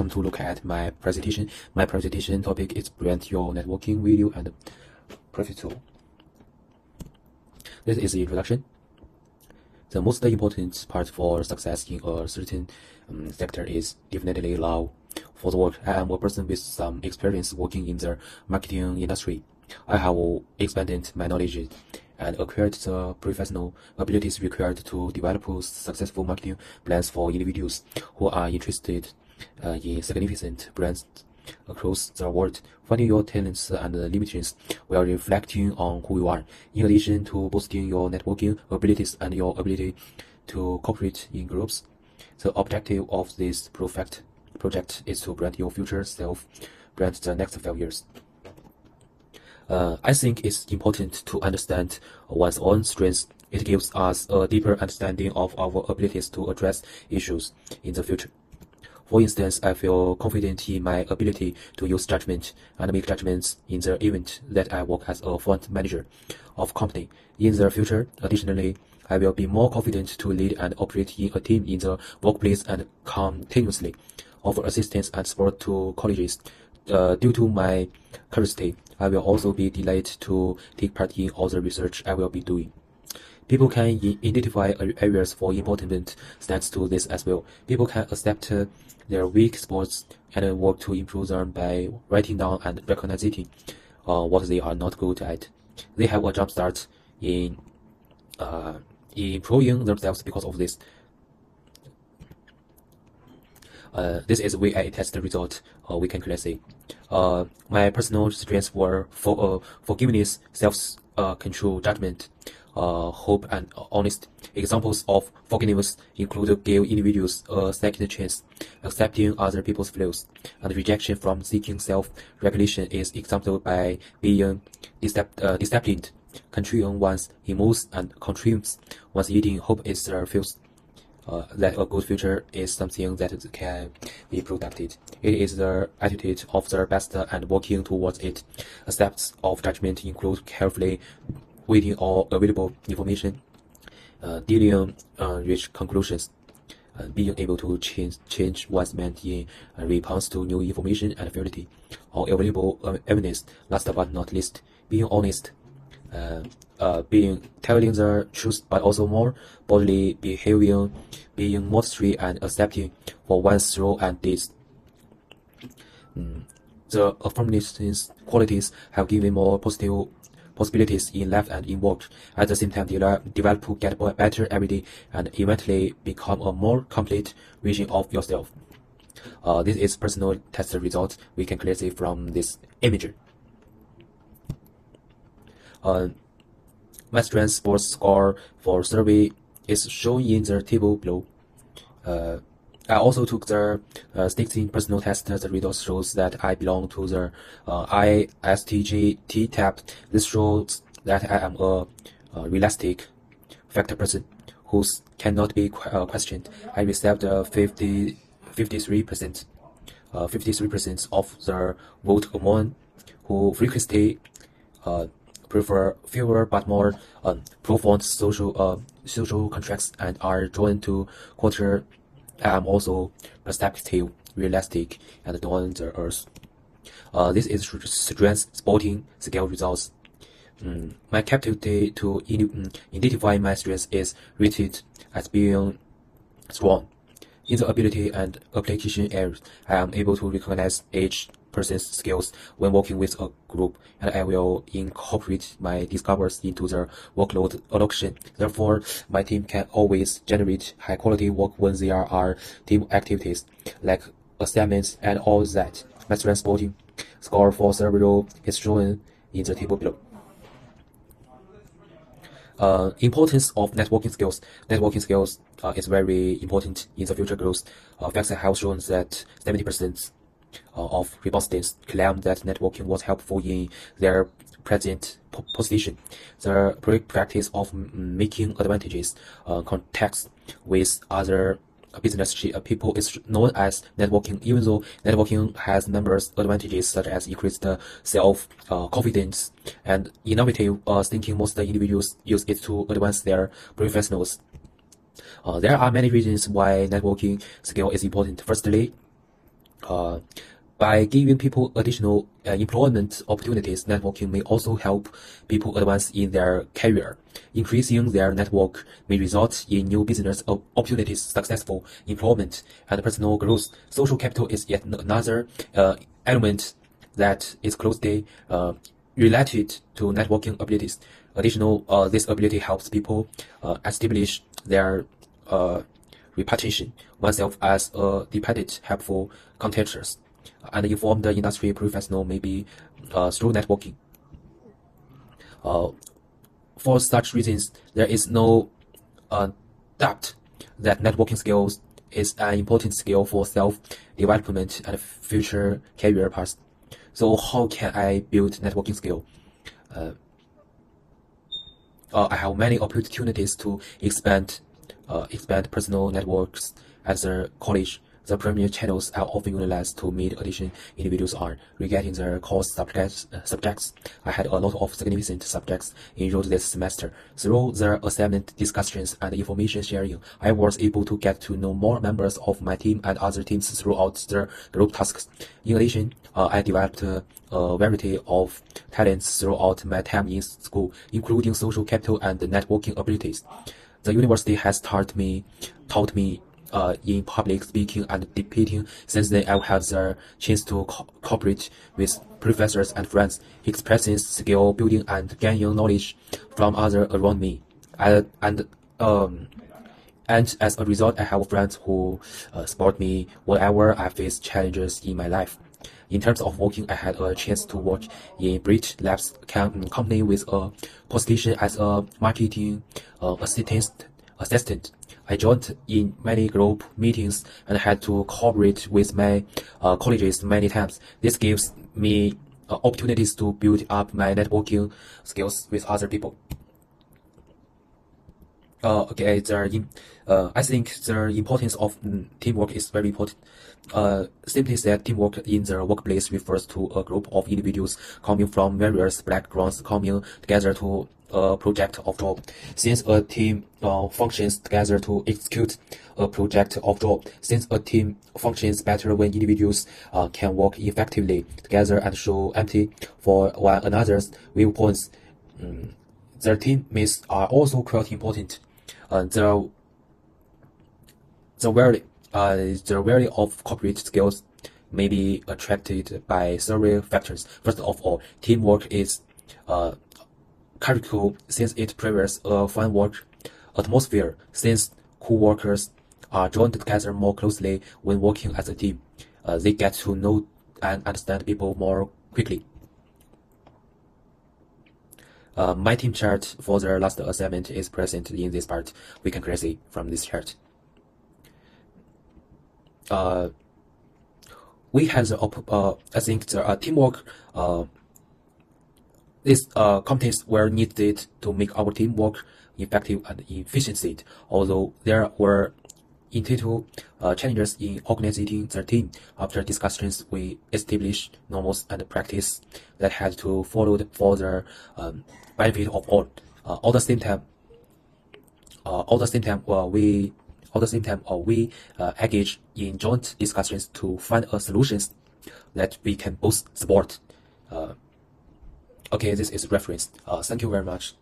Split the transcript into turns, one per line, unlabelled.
welcome to look at my presentation. My presentation topic is brand your networking video and profitable. This is the introduction. The most important part for success in a certain sector is definitely love for the work. I am a person with some experience working in the marketing industry. I have expanded my knowledge and acquired the professional abilities required to develop successful marketing plans for individuals who are interested in significant brands across the world. Finding your talents and limitations while reflecting on who you are, in addition to boosting your networking abilities and your ability to cooperate in groups. The objective of this project is to brand your future self, brand the next 5 years. I think it's important to understand one's own strengths. It gives us a deeper understanding of our abilities to address issues in the future. For instance, I feel confident in my ability to use judgment and make judgments in the event that I work as a fund manager of company. In the future, additionally, I will be more confident to lead and operate in a team in the workplace and continuously offer assistance and support to colleagues. Due to my curiosity, I will also be delighted to take part in all the research I will be doing. People can identify areas for important thanks to this as well. People can accept their weak spots and work to improve them by writing down and recognizing what they are not good at. They have a jump start in improving themselves because of this. This is where I test the result. We can clearly say my personal strengths were forgiveness, self-control, judgment, hope, and honest. Examples of forgiveness include give individuals a second chance, accepting other people's flaws, and rejection from seeking self-regulation is exempted by being disciplined, controlling one's emotions, and controlling one's eating. Hope is the fuse. That a good future is something that can be protected. It is the attitude of the best and working towards it. Steps of judgment include carefully weighing all available information, dealing rich conclusions, being able to change one's mind in response to new information and fidelity or available evidence. Last but not least, being honest. Being telling the truth, but also more boldly behaving, being modestly and accepting for one's role and deeds. The affirmative qualities have given more positive possibilities in life and in work. At the same time, develop to get better every day and eventually become a more complete vision of yourself. This is personal test result. We can clearly see from this image. My strength sports score for survey is shown in the table below. I also took the 16 personal test. The result shows that I belong to the ISTJT type. This shows that I am a realistic factor person who cannot be questioned. I received 53% of the vote among who frequently prefer fewer but more profound social contracts and are drawn to culture. I am also perceptive, realistic, and down the earth. This is strength sporting skill results. My capacity to identify my strengths is rated as being strong. In the ability and application areas, I am able to recognize each person's skills when working with a group, and I will incorporate my discoveries into the workload allocation. Therefore, my team can always generate high-quality work when there are team activities, like assignments and all that. My strength sporting score for several is shown in the table below. Importance of networking skills. Networking skills is very important in the future growth. Facts have shown that 70% of respondents claim that networking was helpful in their present position. The practice of making advantages contacts with other business people is known as networking. Even though networking has numerous advantages such as increased self-confidence and innovative thinking, most individuals use it to advance their professionals. There are many reasons why networking skill is important. Firstly, By giving people additional employment opportunities, networking may also help people advance in their career. Increasing their network may result in new business opportunities, successful employment, and personal growth. Social capital is yet another element that is closely related to networking abilities. This ability helps people establish their reputation oneself as a dependent, helpful contactors, and informed industry professional maybe through networking. For such reasons, there is no doubt that networking skills is an important skill for self-development and future career paths. So how can I build networking skill? I have many opportunities to expand personal networks at the college. The primary channels are often utilized to meet additional individuals are. Regarding the course subjects, I had a lot of significant subjects enrolled this semester. Through the assignment discussions and information sharing, I was able to get to know more members of my team and other teams throughout the group tasks. In addition, I developed a variety of talents throughout my time in school, including social capital and networking abilities. The university has taught me in public speaking and debating. Since then, I've had the chance to cooperate with professors and friends, expressing skill building and gaining knowledge from others around me. And as a result, I have friends who support me whenever I face challenges in my life. In terms of working, I had a chance to work in Brit Labs company with a position as a marketing assistant. I joined in many group meetings and had to cooperate with my colleagues many times. This gives me opportunities to build up my networking skills with other people. I think the importance of teamwork is very important. Simply said, teamwork in the workplace refers to a group of individuals coming from various backgrounds coming together to a project of job. Since a team functions together to execute a project of job, since a team functions better when individuals can work effectively together and show empathy for one another's viewpoints. Their teammates are also quite important. The variety of corporate skills may be attracted by several factors. First of all, teamwork is critical since it provides a fun work atmosphere. Since co-workers are joined together more closely when working as a team, they get to know and understand people more quickly. My team chart for the last assignment is present in this part. We can clearly see from this chart. We had I think the teamwork. These competence were needed to make our team work effective and efficient. Although there were intellectual challenges in organizing the team, after discussions we established norms and practice that had to follow for the benefit of all. At the same time, we engage in joint discussions to find solutions that we can both support. Okay, this is reference. Thank you very much.